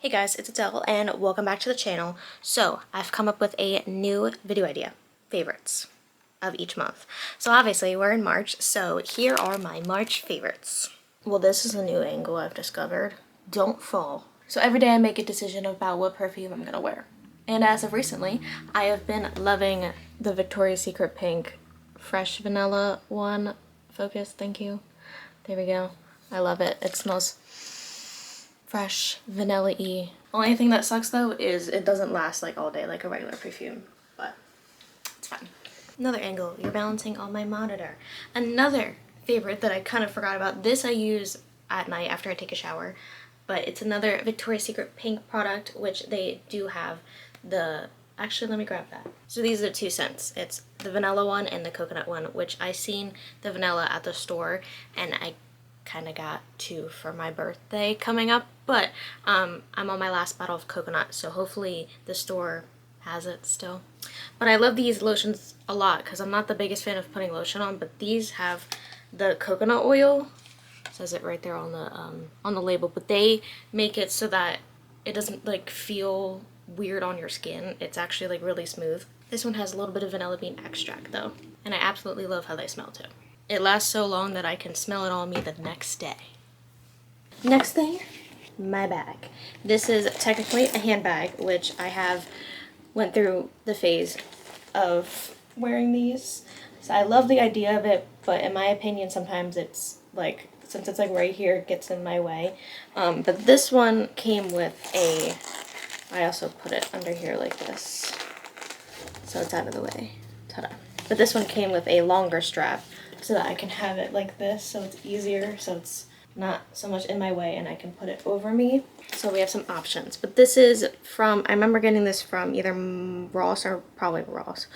Hey guys, it's Adele and welcome back to the channel. So I've come up with a new video idea, favorites of each month. So obviously we're in March, so here are my March favorites. Well, this is a new angle I've discovered. Don't fall. So every day I make a decision about what perfume I'm gonna wear. And as of recently, I have been loving the Victoria's Secret Pink Fresh Vanilla one. Focus, thank you. There we go. I love it. It smells fresh, vanilla-y. Only thing that sucks though is it doesn't last like all day like a regular perfume, but it's fine. Another angle, you're balancing on my monitor. Another favorite that I kind of forgot about, this I use at night after I take a shower, but it's another Victoria's Secret Pink product, which they do have the, actually let me grab that. So these are 2 scents. It's the vanilla one and the coconut one, which I seen the vanilla at the store and I kind of got 2 for my birthday coming up, but I'm on my last bottle of coconut, so hopefully the store has it still. But I love these lotions a lot because I'm not the biggest fan of putting lotion on, but these have the coconut oil. It says it right there on the label, but they make it so that it doesn't like feel weird on your skin. It's actually like really smooth. This one has a little bit of vanilla bean extract though, and I absolutely love how they smell too. It lasts so long that I can smell it on me the next day. Next thing, my bag. This is technically a handbag, which I went through the phase of wearing these. So I love the idea of it, but in my opinion, sometimes it's like, since it's like right here, it gets in my way. But this one came with I also put it under here like this, so it's out of the way. Ta-da. But this one came with a longer strap, so that I can have it like this, so it's easier, so it's not so much in my way and I can put it over me. So we have some options, but this is from, I remember getting this from either Ross or probably Ross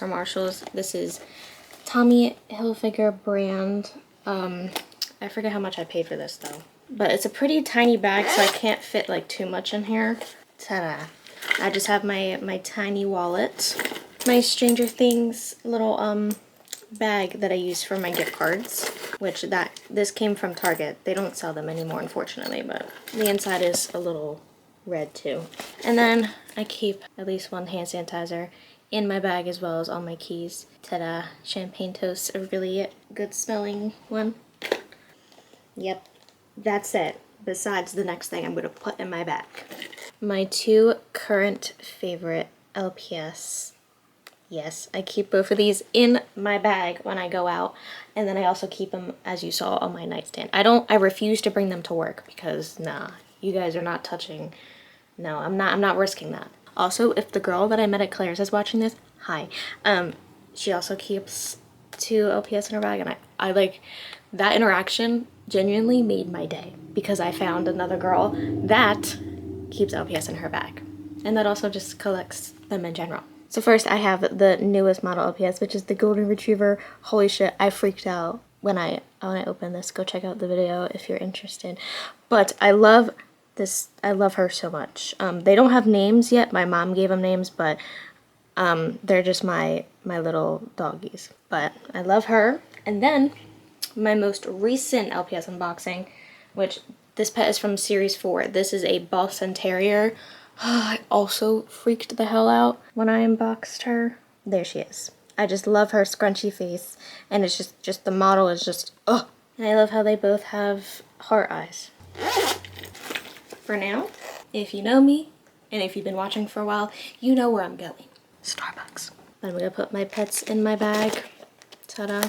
or Marshall's. This is Tommy Hilfiger brand. I forget how much I paid for this though, but it's a pretty tiny bag, so I can't fit like too much in here. Ta-da. I just have my tiny wallet, my Stranger Things little bag that I use for my gift cards, which this came from Target. They don't sell them anymore, unfortunately, but the inside is a little red too. And then I keep at least one hand sanitizer in my bag as well as all my keys. Ta-da, Champagne Toast, a really good smelling one. Yep, that's it, besides the next thing I'm going to put in my bag. My 2 current favorite LPS. Yes, I keep both of these in my bag when I go out, and then I also keep them, as you saw, on my nightstand. I refuse to bring them to work because nah, you guys are not touching. No, I'm not risking that. Also, if the girl that I met at Claire's is watching this, hi. She also keeps 2 LPS in her bag, and I like that interaction genuinely made my day because I found another girl that keeps LPS in her bag, and that also just collects them in general. So first I have the newest model LPS, which is the Golden Retriever. Holy shit, I freaked out when I opened this. Go check out the video if you're interested. But I love this, I love her so much. They don't have names yet. My mom gave them names, but they're just my little doggies. But I love her. And then my most recent LPS unboxing, which this pet is from series 4. This is a Boston Terrier. I also freaked the hell out when I unboxed her. There she is. I just love her scrunchy face, and it's just the model is just, ugh. And I love how they both have heart eyes. For now, if you know me, and if you've been watching for a while, you know where I'm going. Starbucks. I'm gonna put my pets in my bag. Ta-da.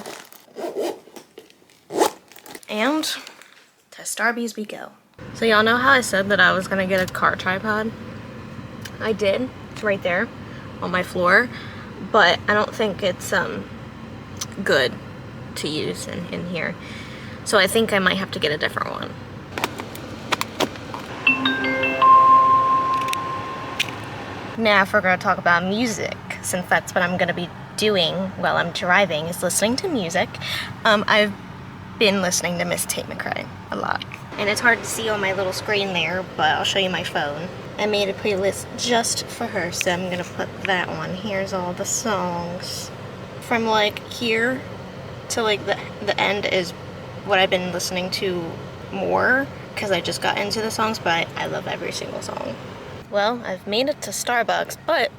And to Starbucks we go. So y'all know how I said that I was gonna get a car tripod? I did. It's right there on my floor, but I don't think it's good to use in here. So I think I might have to get a different one. Now if we're going to talk about music, since that's what I'm going to be doing while I'm driving, is listening to music. I've been listening to Miss Tate McRae a lot. And it's hard to see on my little screen there, but I'll show you my phone. I made a playlist just for her, so I'm gonna put that one. Here's all the songs. From like here to like the end is what I've been listening to more because I just got into the songs, but I love every single song. Well, I've made it to Starbucks, but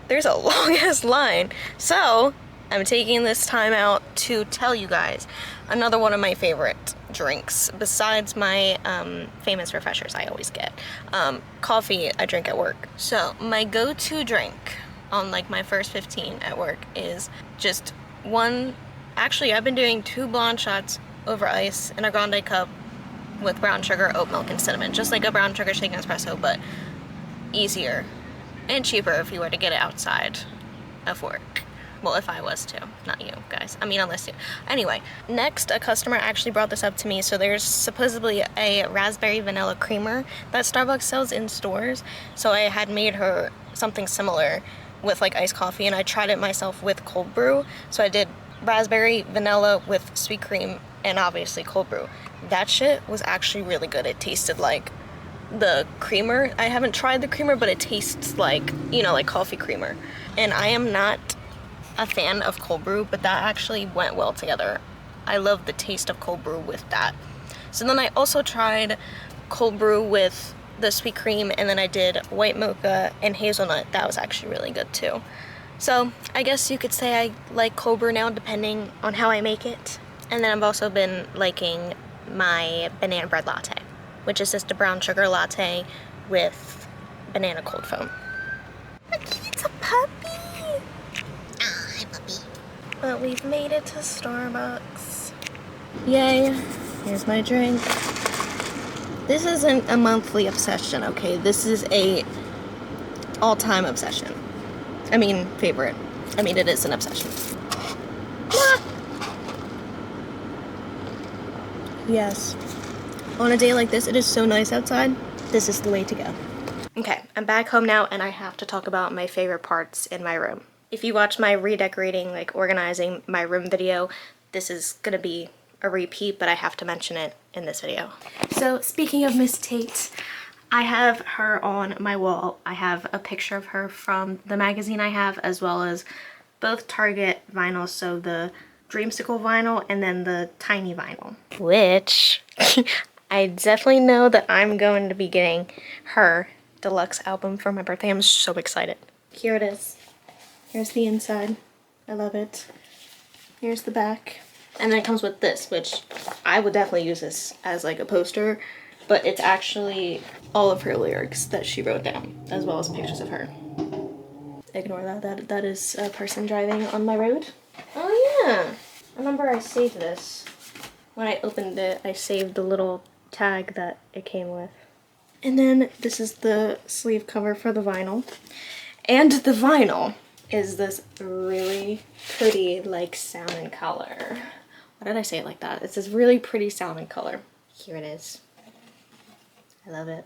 there's a long ass line. So I'm taking this time out to tell you guys another one of my favorite drinks besides my famous refreshers I always get. Coffee I drink at work. So my go-to drink on like my first 15 at work is just one. Actually, I've been doing 2 blonde shots over ice in a grande cup with brown sugar, oat milk, and cinnamon. Just like a brown sugar shaken espresso, but easier and cheaper if you were to get it outside of work. Well, if I was to, not you guys. I mean, unless you. Anyway, next, a customer actually brought this up to me. So there's supposedly a raspberry vanilla creamer that Starbucks sells in stores. So I had made her something similar with like iced coffee, and I tried it myself with cold brew. So I did raspberry vanilla with sweet cream and obviously cold brew. That shit was actually really good. It tasted like the creamer. I haven't tried the creamer, but it tastes like, you know, like coffee creamer. And I am not a fan of cold brew, but that actually went well together. I love the taste of cold brew with that. So then I also tried cold brew with the sweet cream, and then I did white mocha and hazelnut. That was actually really good too. So I guess you could say I like cold brew now, depending on how I make it. And then I've also been liking my banana bread latte, which is just a brown sugar latte with banana cold foam. Look, it's a puppy! Ah, hi puppy. But we've made it to Starbucks. Yay, here's my drink. This isn't a monthly obsession, okay? This is a all-time obsession. I mean, favorite. I mean, it is an obsession. Ah. Yes. On a day like this, it is so nice outside. This is the way to go. Okay, I'm back home now, and I have to talk about my favorite parts in my room. If you watch my redecorating, like organizing my room video, this is gonna be a repeat, but I have to mention it in this video. So speaking of Miss Tate, I have her on my wall. I have a picture of her from the magazine I have, as well as both Target vinyls, so the Dreamsicle vinyl and then the tiny vinyl, which I definitely know that I'm going to be getting her deluxe album for my birthday. I'm so excited. Here it is. Here's the inside. I love it. Here's the back. And then it comes with this, which I would definitely use this as like a poster, but it's actually all of her lyrics that she wrote down, as well as pictures of her. Ignore that. That is a person driving on my road. Oh yeah. I remember I saved this. When I opened it, I saved the little tag that it came with. And then this is the sleeve cover for the vinyl. And the vinyl is this really pretty, like, salmon color. Why did I say it like that? It's this really pretty salmon color. Here it is. I love it.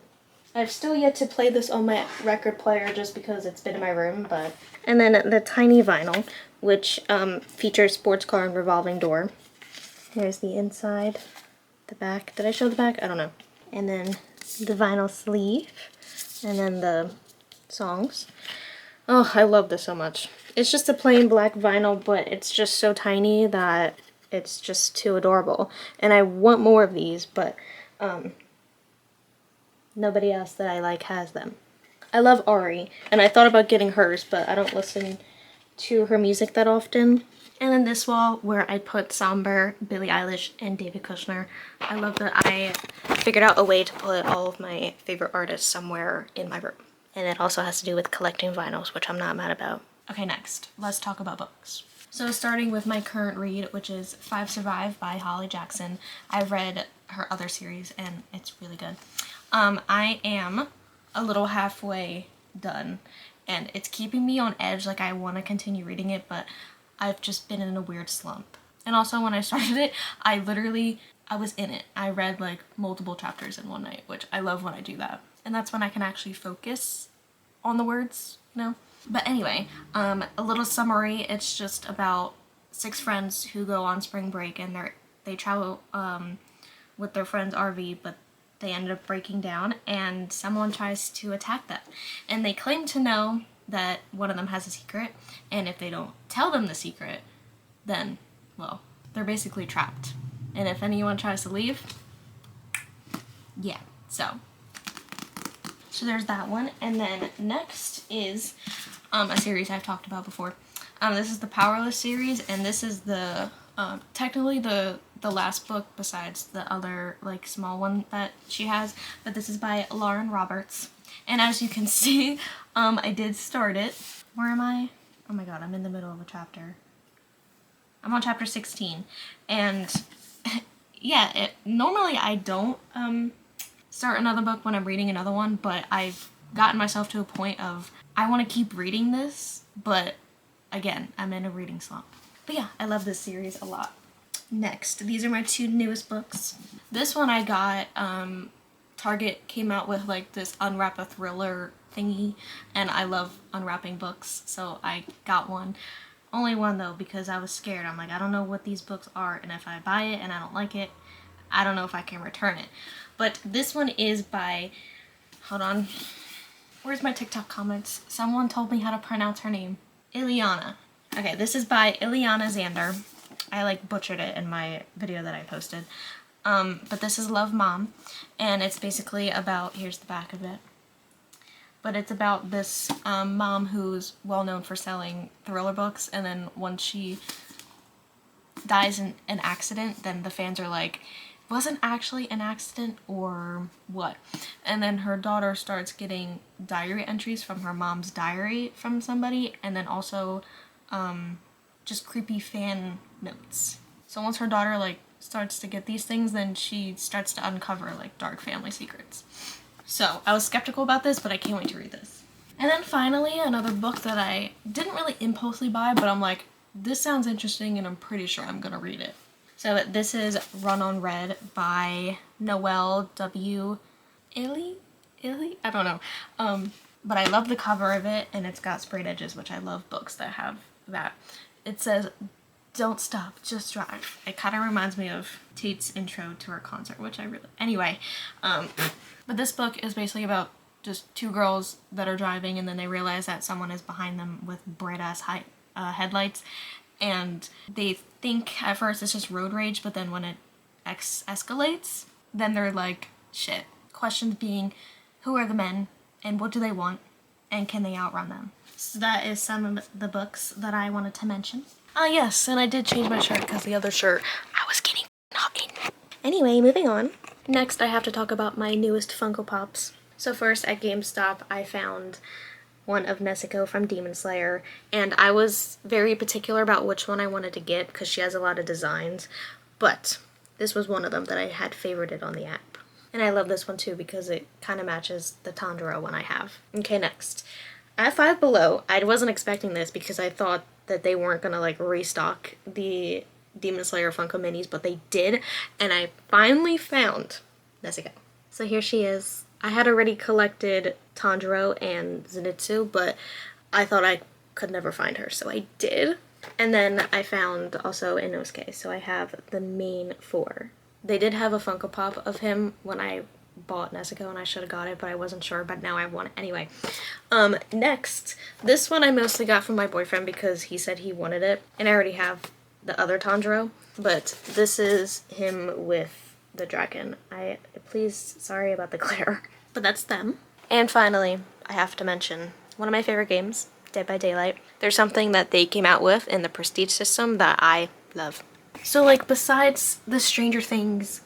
I've still yet to play this on my record player just because it's been in my room, but... And then the tiny vinyl, which features sports car and revolving door. Here's the inside, the back. Did I show the back? I don't know. And then the vinyl sleeve, and then the songs. Oh, I love this so much. It's just a plain black vinyl, but it's just so tiny that it's just too adorable. And I want more of these, but nobody else that I like has them. I love Ari, and I thought about getting hers, but I don't listen to her music that often. And then this wall where I put Somber, Billie Eilish, and David Kushner. I love that I figured out a way to put all of my favorite artists somewhere in my room. And it also has to do with collecting vinyls, which I'm not mad about. Okay, next, let's talk about books. So starting with my current read, which is Five Survive by Holly Jackson. I've read her other series, and it's really good. I am a little halfway done, and it's keeping me on edge. Like, I want to continue reading it, but I've just been in a weird slump. And also when I started it, I was in it. I read like multiple chapters in one night, which I love when I do that. And that's when I can actually focus on the words, you know? But anyway, a little summary. It's just about 6 friends who go on spring break, and they travel with their friend's RV, but they ended up breaking down, and someone tries to attack them. And they claim to know that one of them has a secret, and if they don't tell them the secret, then, well, they're basically trapped. And if anyone tries to leave, yeah, so there's that one. And then next is a series I've talked about before. This is the Powerless series, and this is the technically the last book besides the other like small one that she has, but this is by Lauren Roberts. And as you can see, I did start it. Where am I? Oh my god, I'm in the middle of a chapter. I'm on chapter 16, and yeah, normally I don't start another book when I'm reading another one, but I've gotten myself to a point of I want to keep reading this, but again, I'm in a reading slump. But yeah, I love this series a lot. Next, these are my two newest books. This one I got, Target came out with like this unwrap a thriller thingy, and I love unwrapping books, so I got one. Only one though, because I was scared. I'm like, I don't know what these books are, and if I buy it and I don't like it, I don't know if I can return it. But this one is by, hold on, where's my TikTok comments? Someone told me how to pronounce her name. Ileana. Okay, this is by Ileana Zander. I like butchered it in my video that I posted. But this is Love Mom, and it's basically about, here's the back of it, but it's about this mom who's well known for selling thriller books, and then once she dies in an accident, then the fans are like, wasn't actually an accident or what? And then her daughter starts getting diary entries from her mom's diary from somebody, and then also just creepy fan notes. So once her daughter like starts to get these things, then she starts to uncover like dark family secrets. So I was skeptical about this, but I can't wait to read this. And then finally, another book that I didn't really impulsively buy, but I'm like, this sounds interesting and I'm pretty sure I'm gonna read it. So this is Run on Red by Noelle W. Illy? I don't know. But I love the cover of it, and it's got sprayed edges, which I love books that have that. It says, "Don't stop, just drive." It kind of reminds me of Tate's intro to her concert, which I really... Anyway, but this book is basically about just two girls that are driving, and then they realize that someone is behind them with bright-ass headlights, and they think at first it's just road rage, but then when it escalates, then they're like, shit. Questions being, who are the men, and what do they want, and can they outrun them? So that is some of the books that I wanted to mention. Yes, and I did change my shirt because the other shirt I was getting hot in. Anyway, moving on. Next, I have to talk about my newest Funko Pops. So first, at GameStop, I found one of Nezuko from Demon Slayer, and I was very particular about which one I wanted to get because she has a lot of designs, but this was one of them that I had favorited on the app. And I love this one too because it kind of matches the Tanjiro one I have. Okay, next. At Five Below, I wasn't expecting this because I thought that they weren't gonna like restock the Demon Slayer Funko Minis, but they did, and I finally found Nezuko. So here she is. I had already collected Tanjiro and Zenitsu, but I thought I could never find her, so I did. And then I found also Inosuke, so I have the main four. They did have a Funko Pop of him when I bought Nezuko, and I should have got it, but I wasn't sure, but now I want it anyway. Next, this one I mostly got from my boyfriend because he said he wanted it, and I already have the other Tanjiro, but this is him with the dragon. Please, sorry about the glare, but that's them. And finally, I have to mention one of my favorite games, Dead by Daylight. There's something that they came out with in the Prestige system that I love. So like besides the Stranger Things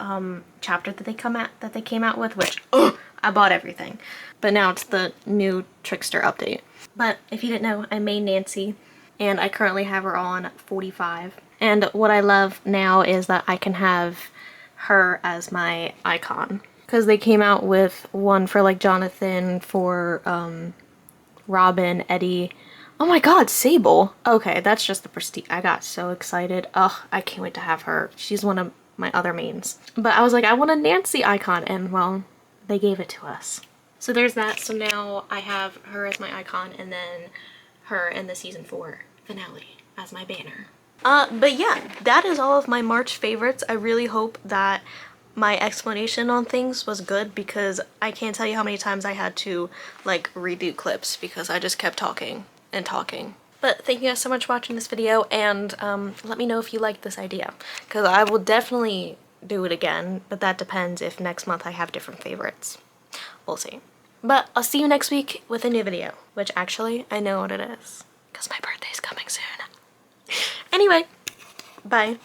chapter that they came out with, which I bought everything, but now it's the new Trickster update. But if you didn't know, I made Nancy, and I currently have her on 45. And what I love now is that I can have her as my icon, because they came out with one for like Jonathan, for Robin, Eddie. Oh my god, Sable. Okay, that's just the Prestige. I got so excited. Ugh, I can't wait to have her. She's one of my other mains. But I was like, I want a Nancy icon, and well, they gave it to us. So there's that. So now I have her as my icon, and then her in the season 4 finale as my banner. But yeah, that is all of my March favorites. I really hope that my explanation on things was good, because I can't tell you how many times I had to like redo clips because I just kept talking and talking. But thank you guys so much for watching this video, and let me know if you liked this idea, because I will definitely do it again, but that depends if next month I have different favorites. We'll see. But I'll see you next week with a new video, which actually I know what it is because my birthday's coming soon. Anyway, bye.